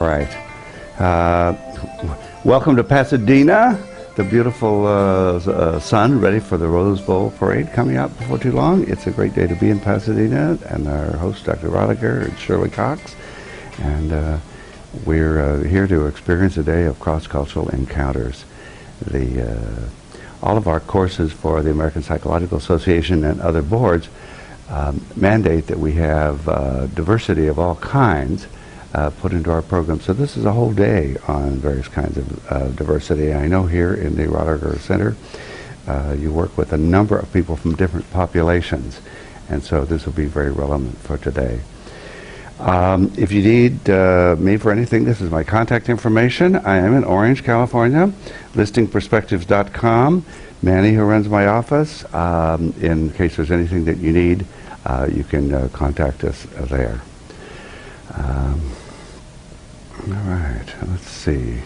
Right. Uh, Welcome to Pasadena, the beautiful sun ready for the Rose Bowl parade coming up before too long. It's a great day to be in Pasadena, and our host, Dr. Roddiger and Shirley Cox. And we're here to experience a day of cross-cultural encounters. All of our courses for the American Psychological Association and other boards mandate that we have diversity of all kinds put into our program. So this is a whole day on various kinds of diversity. I know here in the Roddiger Center you work with a number of people from different populations, and so this will be very relevant for today. If you need me for anything, this is my contact information. I am in Orange, California, listingperspectives.com. Manny, who runs my office, in case there's anything that you need, you can contact us there. All right, let's see.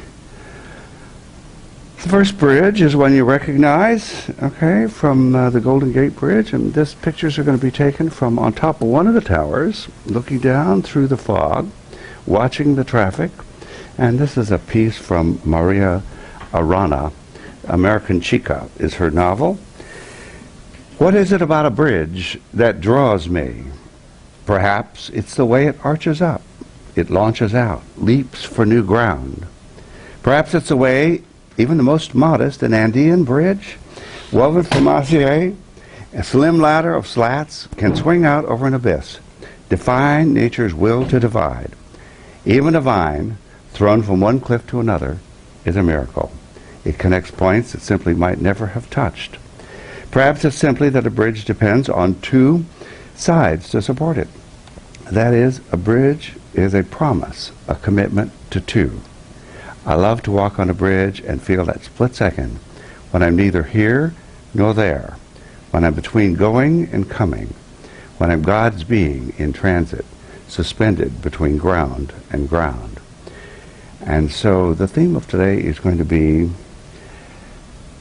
The first bridge is one you recognize, okay, from the Golden Gate Bridge, and this pictures are going to be taken from on top of one of the towers, looking down through the fog, watching the traffic. And this is a piece from Maria Arana. American Chica is her novel. What is it about a bridge that draws me? Perhaps it's the way it arches up. It launches out, leaps for new ground. Perhaps it's the way even the most modest and Andean bridge, woven from acier, a slim ladder of slats, can swing out over an abyss, defying nature's will to divide. Even a vine, thrown from one cliff to another, is a miracle. It connects points that simply might never have touched. Perhaps it's simply that a bridge depends on two sides to support it. That is, a bridge is a promise, a commitment to two. I love to walk on a bridge and feel that split second when I'm neither here nor there, when I'm between going and coming, when I'm God's being in transit, suspended between ground and ground. And so the theme of today is going to be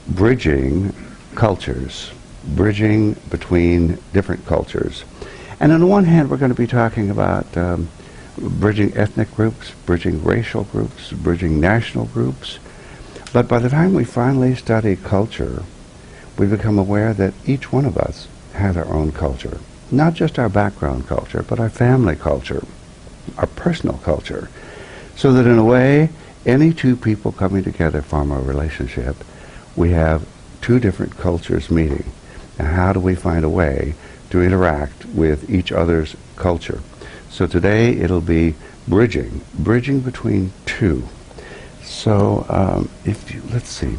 bridging cultures, bridging between different cultures. And on the one hand, we're going to be talking about bridging ethnic groups, bridging racial groups, bridging national groups. But by the time we finally study culture, we become aware that each one of us has our own culture. Not just our background culture, but our family culture, our personal culture. So that in a way, any two people coming together form a relationship. We have two different cultures meeting. And how do we find a way to interact with each other's culture? So today it'll be bridging between two. So let's see.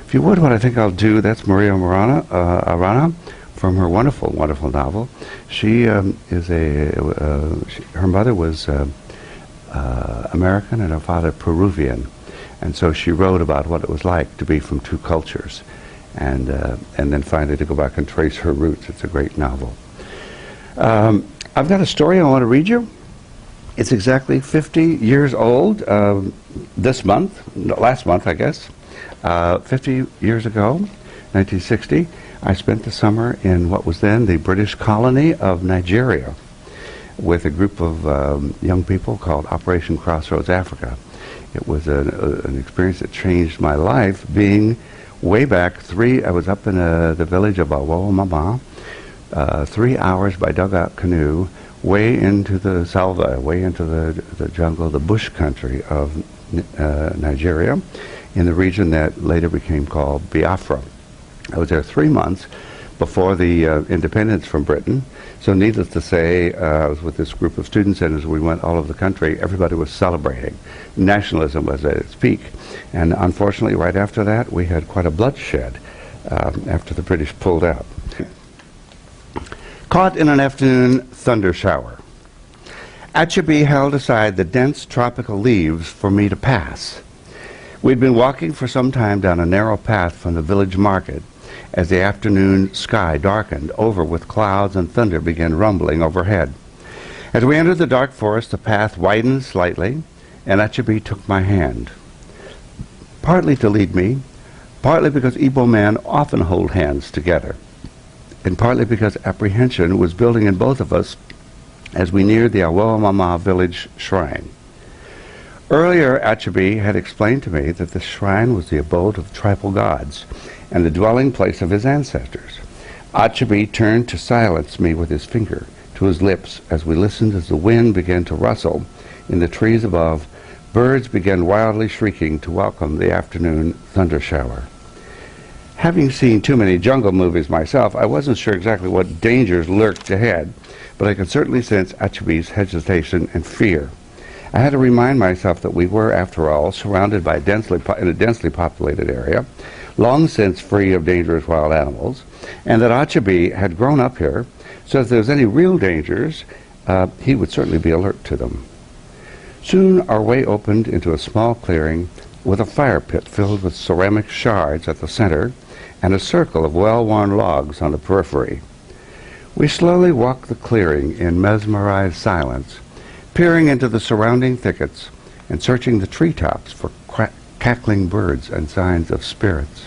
If you would, what I think I'll do, that's Maria Arana from her wonderful, wonderful novel. She is her mother was American and her father Peruvian. And so she wrote about what it was like to be from two cultures. And then finally to go back and trace her roots. It's a great novel. I've got a story I want to read you. It's exactly 50 years old this month, last month I guess. 50 years ago, 1960, I spent the summer in what was then the British colony of Nigeria with a group of young people called Operation Crossroads Africa. It was an experience that changed my life, being way back I was up in the village of Awawamama, 3 hours by dugout canoe, way into the Salva, way into the jungle, the bush country of Nigeria, in the region that later became called Biafra. I was there 3 months before the independence from Britain. So needless to say, I was with this group of students, and as we went all over the country, everybody was celebrating. Nationalism was at its peak. And unfortunately, right after that, we had quite a bloodshed after the British pulled out. Caught in an afternoon thunder shower. Achabi held aside the dense tropical leaves for me to pass. We'd been walking for some time down a narrow path from the village market as the afternoon sky darkened over with clouds and thunder began rumbling overhead. As we entered the dark forest, the path widened slightly, and Achabi took my hand. Partly to lead me, partly because Igbo men often hold hands together, and partly because apprehension was building in both of us as we neared the Awawamama village shrine. Earlier, Achabi had explained to me that the shrine was the abode of tribal gods and the dwelling place of his ancestors. Achabi turned to silence me with his finger to his lips as we listened as the wind began to rustle in the trees above. Birds began wildly shrieking to welcome the afternoon thunder shower. Having seen too many jungle movies myself, I wasn't sure exactly what dangers lurked ahead, but I could certainly sense Achabi's hesitation and fear. I had to remind myself that we were, after all, surrounded by in a densely populated area, long since free of dangerous wild animals, and that Achabi had grown up here, so if there was any real dangers, he would certainly be alert to them. Soon our way opened into a small clearing with a fire pit filled with ceramic shards at the center and a circle of well-worn logs on the periphery. We slowly walked the clearing in mesmerized silence, peering into the surrounding thickets and searching the treetops for cackling birds and signs of spirits.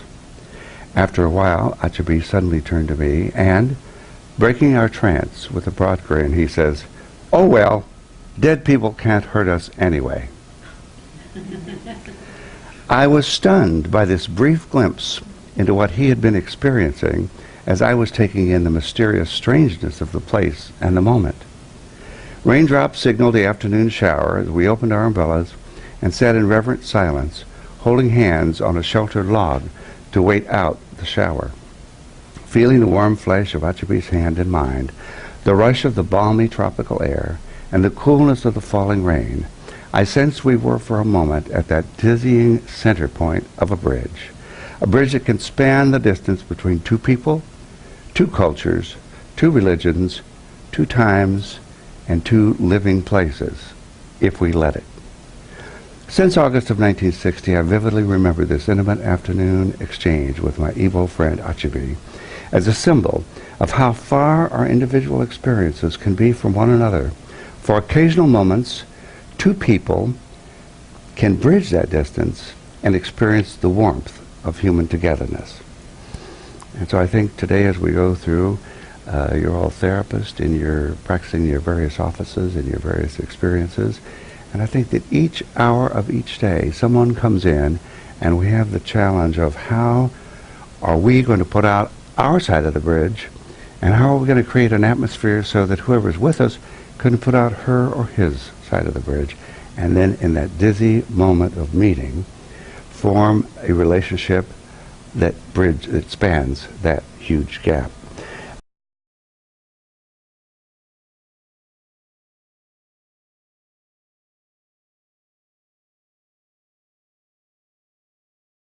After a while, Achabi suddenly turned to me and, breaking our trance with a broad grin, he says, "Oh well, dead people can't hurt us anyway." I was stunned by this brief glimpse into what he had been experiencing as I was taking in the mysterious strangeness of the place and the moment. Raindrops signaled the afternoon shower as we opened our umbrellas and sat in reverent silence, holding hands on a sheltered log to wait out the shower. Feeling the warm flesh of Achabi's hand in mine, the rush of the balmy tropical air, and the coolness of the falling rain, I sensed we were for a moment at that dizzying center point of a bridge that can span the distance between two people, two cultures, two religions, two times, and two living places, if we let it. Since August of 1960, I vividly remember this intimate afternoon exchange with my Igbo friend Achabi as a symbol of how far our individual experiences can be from one another. For occasional moments, two people can bridge that distance and experience the warmth of human togetherness. And so I think today, as we go through, you're all therapists in your practicing your various offices and your various experiences, and I think that each hour of each day someone comes in and we have the challenge of how are we going to put out our side of the bridge, and how are we going to create an atmosphere so that whoever's with us can put out her or his side of the bridge, and then in that dizzy moment of meeting form a relationship that spans that huge gap.